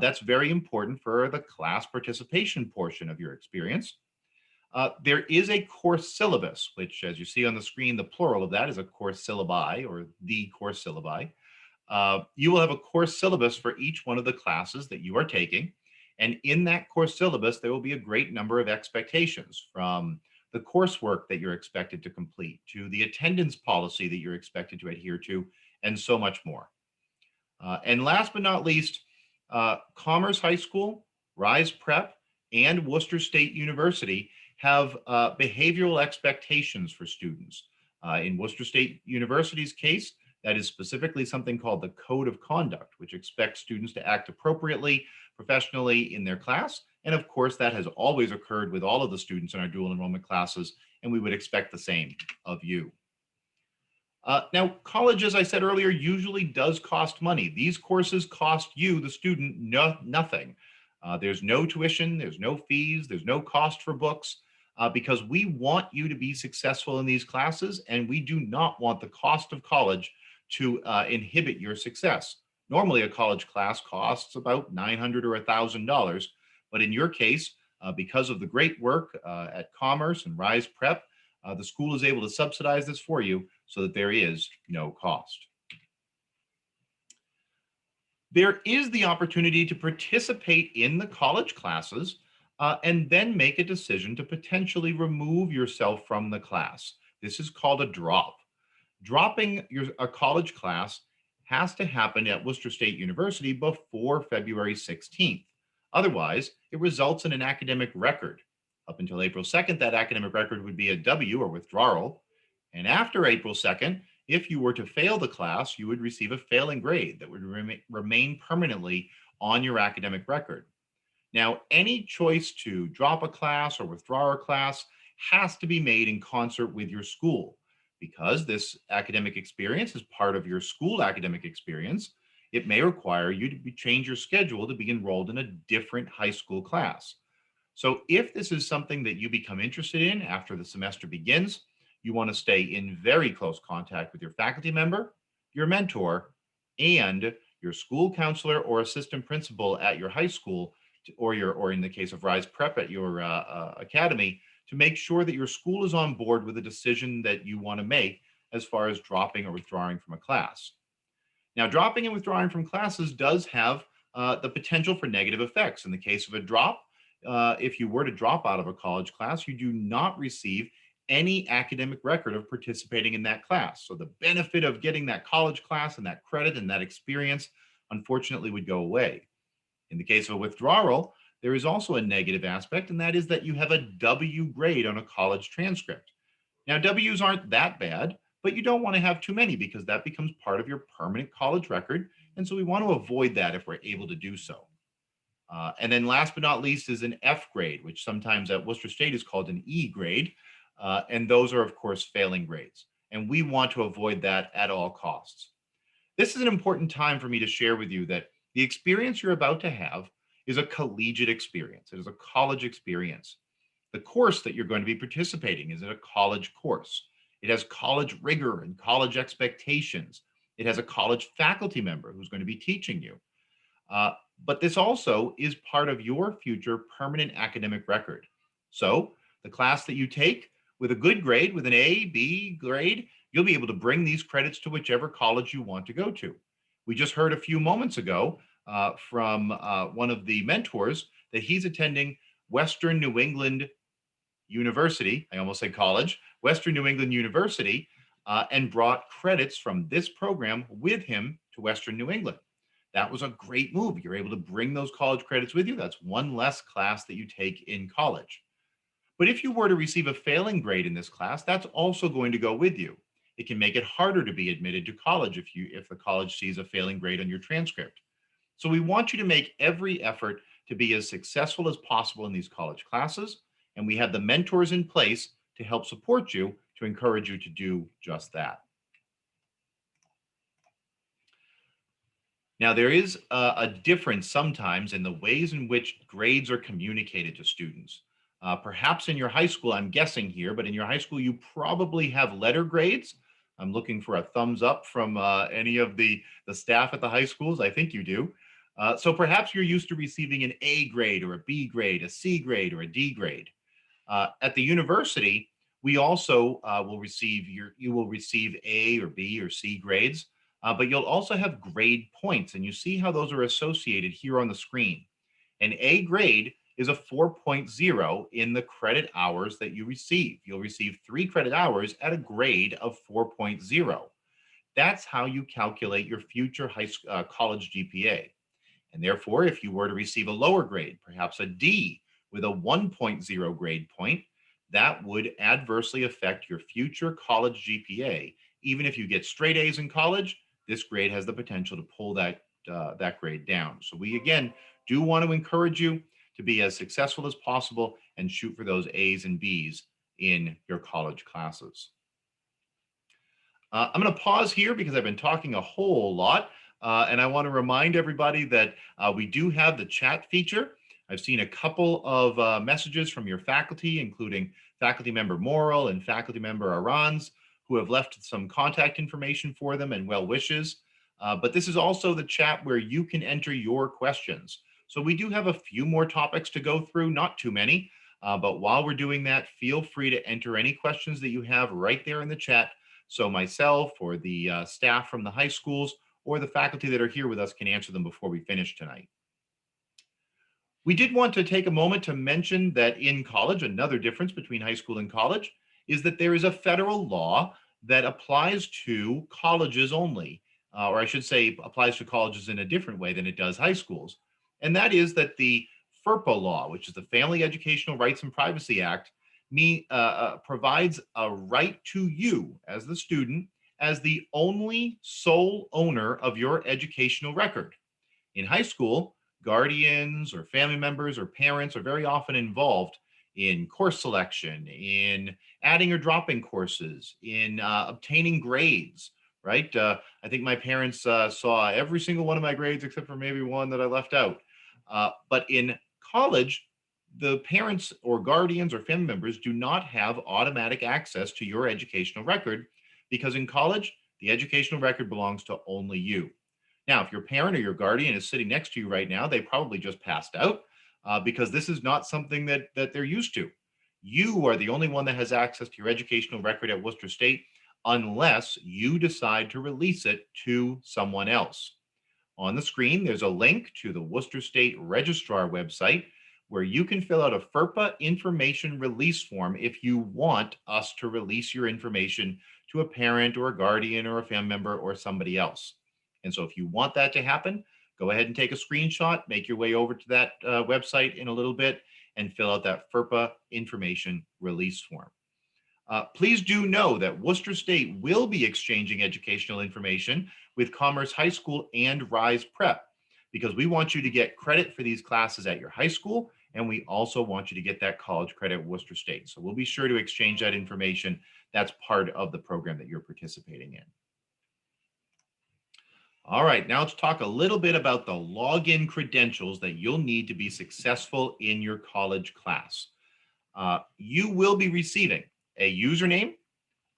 that's very important for the class participation portion of your experience. There is a course syllabus, which, as you see on the screen, the plural of that is a course syllabi, or the course syllabi. You will have a course syllabus for each one of the classes that you are taking. And in that course syllabus, there will be a great number of expectations, from the coursework that you're expected to complete, to the attendance policy that you're expected to adhere to, and so much more. And last but not least, Commerce High School, Rise Prep, and Worcester State University have behavioral expectations for students. In Worcester State University's case, that is specifically something called the Code of Conduct, which expects students to act appropriately, professionally in their class. And of course, that has always occurred with all of the students in our dual enrollment classes, and we would expect the same of you. Now, college, as I said earlier, usually does cost money. These courses cost you, the student, nothing. There's no tuition, there's no fees, there's no cost for books, because we want you to be successful in these classes, and we do not want the cost of college to inhibit your success. Normally, a college class costs about $900 or $1,000, but in your case, because of the great work at Commerce and Rise Prep, the school is able to subsidize this for you so that there is no cost. There is the opportunity to participate in the college classes and then make a decision to potentially remove yourself from the class. This is called a drop. Dropping a college class has to happen at Worcester State University before February 16th. Otherwise, it results in an academic record. Up until April 2nd, that academic record would be a W, or withdrawal. And after April 2nd, if you were to fail the class, you would receive a failing grade that would remain permanently on your academic record. Now, any choice to drop a class or withdraw a class has to be made in concert with your school. Because this academic experience is part of your school academic experience, it may require you to change your schedule to be enrolled in a different high school class. So if this is something that you become interested in after the semester begins, you want to stay in very close contact with your faculty member, your mentor, and your school counselor or assistant principal at your high school, or in the case of Rise Prep at your academy, to make sure that your school is on board with the decision that you want to make as far as dropping or withdrawing from a class. Now, dropping and withdrawing from classes does have the potential for negative effects. In the case of a drop, if you were to drop out of a college class, you do not receive any academic record of participating in that class. So the benefit of getting that college class and that credit and that experience, unfortunately, would go away. In the case of a withdrawal, there is also a negative aspect, and that is that you have a W grade on a college transcript. Now, W's aren't that bad, but you don't want to have too many because that becomes part of your permanent college record. And so we want to avoid that if we're able to do so. And then last but not least is an F grade, which sometimes at Worcester State is called an E grade. And those are, of course, failing grades. And we want to avoid that at all costs. This is an important time for me to share with you that the experience you're about to have is a collegiate experience. It is a college experience. The course that you're going to be participating is in a college course. It has college rigor and college expectations. It has a college faculty member who's going to be teaching you. But this also is part of your future permanent academic record. So the class that you take with a good grade, with an A, B grade, you'll be able to bring these credits to whichever college you want to go to. We just heard a few moments ago from one of the mentors that he's attending Western New England University, I almost said college, Western New England University, and brought credits from this program with him to Western New England. That was a great move. You're able to bring those college credits with you. That's one less class that you take in college. But if you were to receive a failing grade in this class, that's also going to go with you. It can make it harder to be admitted to college if the college sees a failing grade on your transcript. So we want you to make every effort to be as successful as possible in these college classes, and we have the mentors in place to help support you, to encourage you to do just that. Now, there is a difference sometimes in the ways in which grades are communicated to students. Perhaps in your high school, I'm guessing here, but in your high school, you probably have letter grades. I'm looking for a thumbs up from any of the staff at the high schools. I think you do. So perhaps you're used to receiving an A grade or a B grade, a C grade or a D grade. At the university, we also you will receive A or B or C grades, but you'll also have grade points, and you see how those are associated here on the screen. An A grade is a 4.0 in the credit hours that you receive. You'll receive 3 credit hours at a grade of 4.0. That's how you calculate your future college GPA. And therefore, if you were to receive a lower grade, perhaps a D with a 1.0 grade point, that would adversely affect your future college GPA. Even if you get straight A's in college, this grade has the potential to pull that grade down. So we, again, do want to encourage you to be as successful as possible and shoot for those A's and B's in your college classes. I'm going to pause here because I've been talking a whole lot, and I want to remind everybody that we do have the chat feature. I've seen a couple of messages from your faculty, including faculty member Morrill and faculty member Aranz, who have left some contact information for them and well wishes. But this is also the chat where you can enter your questions. So we do have a few more topics to go through, not too many, but while we're doing that, feel free to enter any questions that you have right there in the chat. So myself or the staff from the high schools or the faculty that are here with us can answer them before we finish tonight. We did want to take a moment to mention that in college, another difference between high school and college is that there is a federal law that applies to colleges only, or I should say applies to colleges in a different way than it does high schools. And that is that the FERPA law, which is the Family Educational Rights and Privacy Act, provides a right to you as the student as the only sole owner of your educational record. In high school, guardians or family members or parents are very often involved in course selection, in adding or dropping courses, in obtaining grades, right? I think my parents saw every single one of my grades except for maybe one that I left out. But in college, the parents or guardians or family members do not have automatic access to your educational record, because in college, the educational record belongs to only you. Now, if your parent or your guardian is sitting next to you right now, they probably just passed out because this is not something that they're used to. You are the only one that has access to your educational record at Worcester State unless you decide to release it to someone else. On the screen, there's a link to the Worcester State Registrar website where you can fill out a FERPA information release form if you want us to release your information to a parent or a guardian or a family member or somebody else. And so if you want that to happen, go ahead and take a screenshot, make your way over to that website in a little bit and fill out that FERPA information release form. Please do know that Worcester State will be exchanging educational information with Commerce High School and Rise Prep, because we want you to get credit for these classes at your high school, and we also want you to get that college credit at Worcester State. So we'll be sure to exchange that information. That's part of the program that you're participating in. All right, now let's talk a little bit about the login credentials that you'll need to be successful in your college class. You will be receiving a username,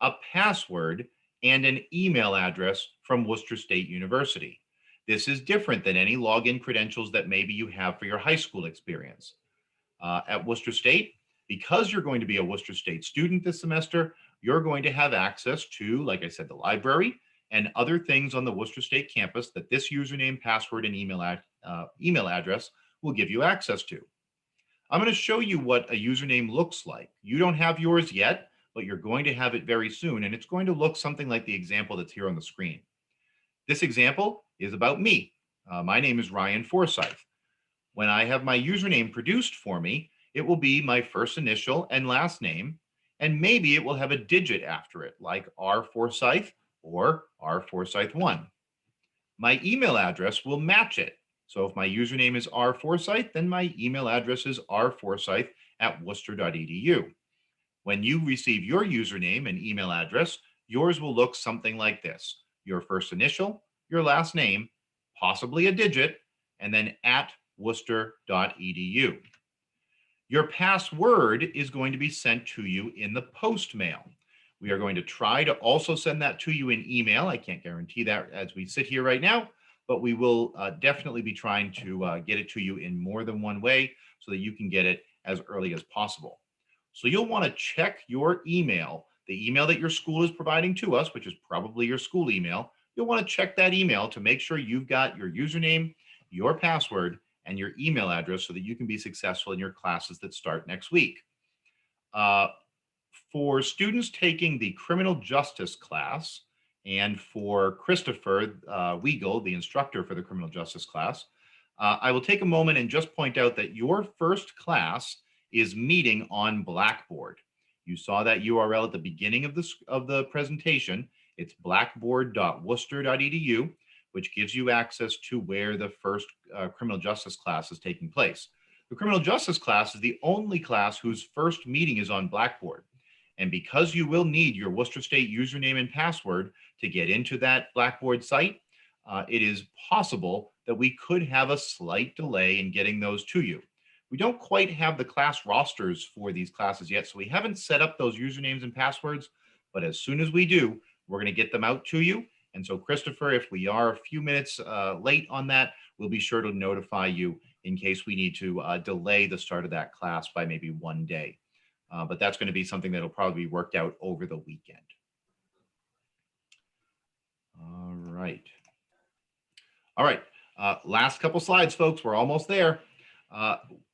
a password, and an email address from Worcester State University. This is different than any login credentials that maybe you have for your high school experience. At Worcester State, because you're going to be a Worcester State student this semester, you're going to have access to, like I said, the library and other things on the Worcester State campus that this username, password, and email address will give you access to. I'm going to show you what a username looks like. You don't have yours yet, but you're going to have it very soon, and it's going to look something like the example that's here on the screen. This example is about me. My name is Ryan Forsyth. When I have my username produced for me, it will be my first initial and last name, and maybe it will have a digit after it, like R Forsyth or R Forsyth1. My email address will match it. So if my username is R Forsyth, then my email address is rforsyth@worcester.edu. When you receive your username and email address, yours will look something like this: your first initial, your last name, possibly a digit, and then @worcester.edu. Your password is going to be sent to you in the post mail. We are going to try to also send that to you in email. I can't guarantee that as we sit here right now, but we will definitely be trying to get it to you in more than one way so that you can get it as early as possible. So you'll want to check your email, the email that your school is providing to us, which is probably your school email. You'll want to check that email to make sure you've got your username, your password, and your email address so that you can be successful in your classes that start next week. For students taking the criminal justice class, and for Christopher Weigel, the instructor for the criminal justice class, I will take a moment and just point out that your first class is meeting on Blackboard. You saw that URL at the beginning of the presentation. It's blackboard.worcester.edu, which gives you access to where the first criminal justice class is taking place. The criminal justice class is the only class whose first meeting is on Blackboard. And because you will need your Worcester State username and password to get into that Blackboard site, it is possible that we could have a slight delay in getting those to you. We don't quite have the class rosters for these classes yet, so we haven't set up those usernames and passwords, but as soon as we do, we're going to get them out to you. And so, Christopher, if we are a few minutes late on that, we'll be sure to notify you in case we need to delay the start of that class by maybe one day. But that's going to be something that'll probably be worked out over the weekend. All right. Last couple slides, folks. We're almost there.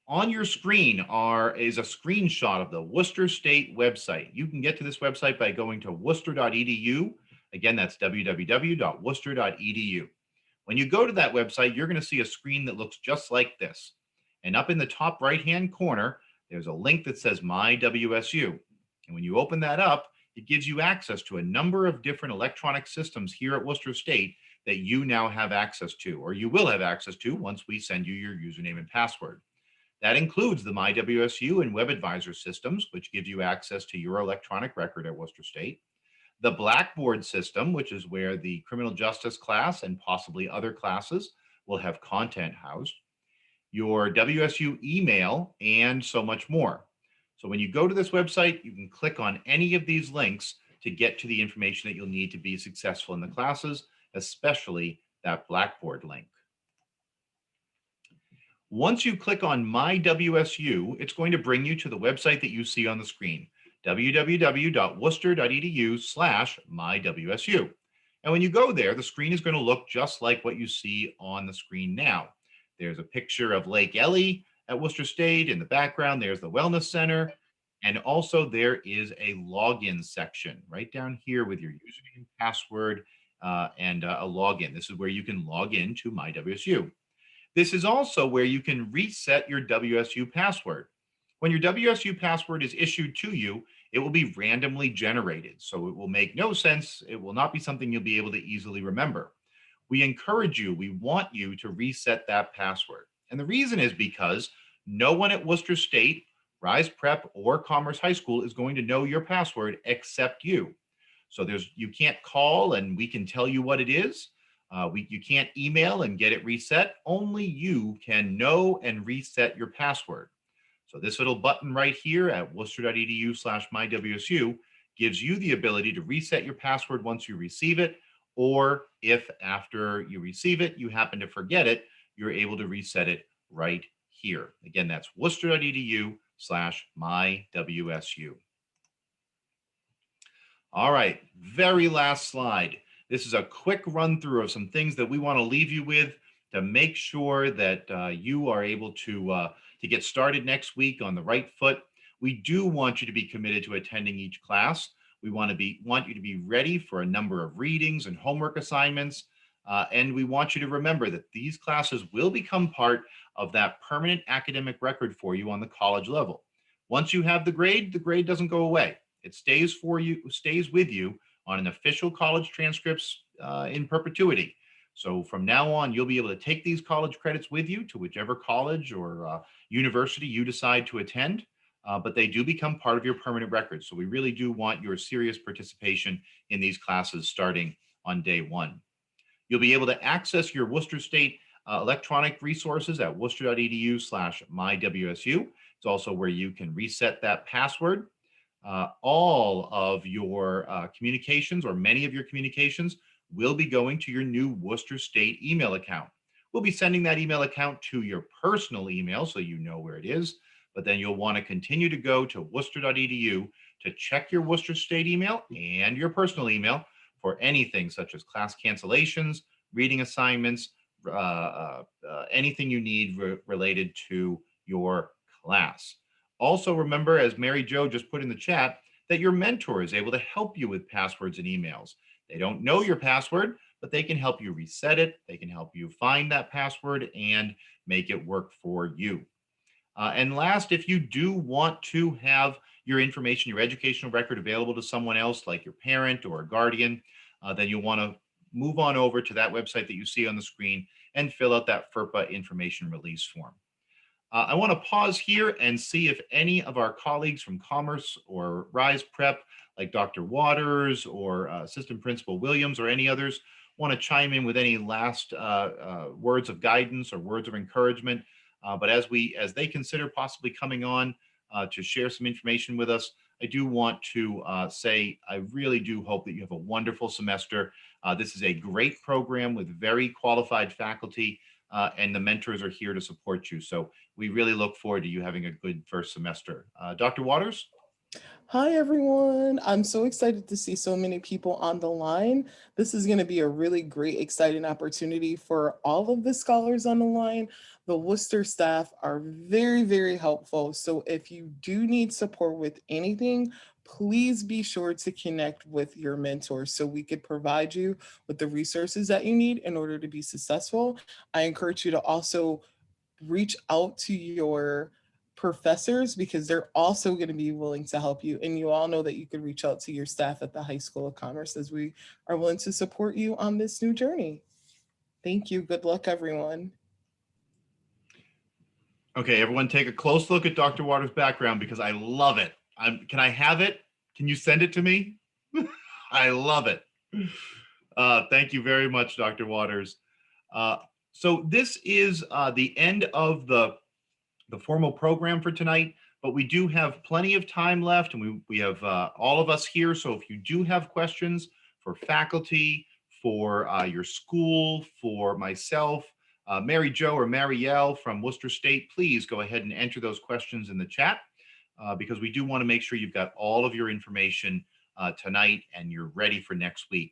On your screen is a screenshot of the Worcester State website. You can get to this website by going to worcester.edu. Again, that's www.worcester.edu. When you go to that website, you're going to see a screen that looks just like this. And up in the top right-hand corner, there's a link that says My WSU. And when you open that up, it gives you access to a number of different electronic systems here at Worcester State that you now have access to, or you will have access to once we send you your username and password. That includes the MyWSU and WebAdvisor systems, which give you access to your electronic record at Worcester State. The Blackboard system, which is where the criminal justice class and possibly other classes will have content housed. Your WSU email, and so much more. So when you go to this website, you can click on any of these links to get to the information that you'll need to be successful in the classes, especially that Blackboard link. Once you click on My WSU, it's going to bring you to the website that you see on the screen, www.worcester.edu/mywsu. And when you go there, the screen is going to look just like what you see on the screen now. There's a picture of Lake Elie at Worcester State. In the background, there's the Wellness Center. And also there is a login section right down here with your username, password, and a login. This is where you can log in to MyWSU. This is also where you can reset your WSU password. When your WSU password is issued to you, it will be randomly generated. So it will make no sense. It will not be something you'll be able to easily remember. We encourage you, we want you to reset that password. And the reason is because no one at Worcester State, Rise Prep, or Commerce High School is going to know your password except you. So you can't call and we can tell you what it is. You can't email and get it reset. Only you can know and reset your password. So this little button right here at worcester.edu/mywsu gives you the ability to reset your password once you receive it, or if after you receive it, you happen to forget it, you're able to reset it right here. Again, that's worcester.edu/mywsu. All right, very last slide. This is a quick run through of some things that we want to leave you with to make sure that you are able to get started next week on the right foot. We do want you to be committed to attending each class. We want you to be ready for a number of readings and homework assignments. And we want you to remember that these classes will become part of that permanent academic record for you on the college level. Once you have the grade doesn't go away. It stays with you on an official college transcripts in perpetuity. So from now on, you'll be able to take these college credits with you to whichever college or university you decide to attend, but they do become part of your permanent record. So we really do want your serious participation in these classes starting on day one. You'll be able to access your Worcester State electronic resources at worcester.edu/mywsu. It's also where you can reset that password. All of your communications, or many of your communications, will be going to your new Worcester State email account. We'll be sending that email account to your personal email so you know where it is, but then you'll want to continue to go to worcester.edu to check your Worcester State email and your personal email for anything such as class cancellations, reading assignments, anything you need related to your class. Also remember, as Mary Jo just put in the chat, that your mentor is able to help you with passwords and emails. They don't know your password, but they can help you reset it. They can help you find that password and make it work for you. And last, if you do want to have your information, your educational record available to someone else, like your parent or a guardian, then you'll want to move on over to that website that you see on the screen and fill out that FERPA information release form. I want to pause here and see if any of our colleagues from Commerce or Rise Prep, like Dr. Waters or Assistant Principal Williams or any others, want to chime in with any last words of guidance or words of encouragement. But as they consider possibly coming on to share some information with us, I do want to say I really do hope that you have a wonderful semester. This is a great program with very qualified faculty, and the mentors are here to support you. So we really look forward to you having a good first semester. Dr. Waters? Hi, everyone. I'm so excited to see so many people on the line. This is going to be a really great, exciting opportunity for all of the scholars on the line. The Worcester staff are very, very helpful. So if you do need support with anything, please be sure to connect with your mentors so we could provide you with the resources that you need in order to be successful. I encourage you to also reach out to your professors because they're also going to be willing to help you. And you all know that you can reach out to your staff at the High School of Commerce, as we are willing to support you on this new journey. Thank you. Good luck, everyone. Okay, everyone take a close look at Dr. Waters' background because I love it. Can I have it? Can you send it to me? I love it. Thank you very much, Dr. Waters. So this is the end of the formal program for tonight, but we do have plenty of time left, and we have all of us here. So if you do have questions for faculty, for your school, for myself, Mary Jo or Marielle from Worcester State, please go ahead and enter those questions in the chat because we do want to make sure you've got all of your information tonight and you're ready for next week.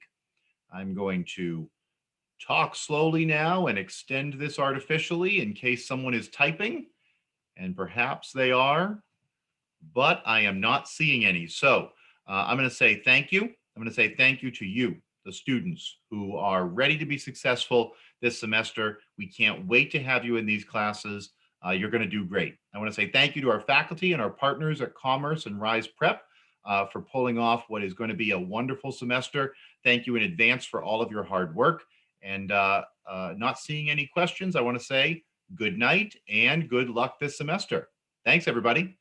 I'm going to talk slowly now and extend this artificially in case someone is typing, and perhaps they are, but I am not seeing any. So I'm going to say thank you. I'm going to say thank you to you, the students who are ready to be successful this semester. We can't wait to have you in these classes. You're going to do great. I want to say thank you to our faculty and our partners at Commerce and Rise Prep for pulling off what is going to be a wonderful semester. Thank you in advance for all of your hard work. And not seeing any questions, I want to say good night and good luck this semester. Thanks, everybody.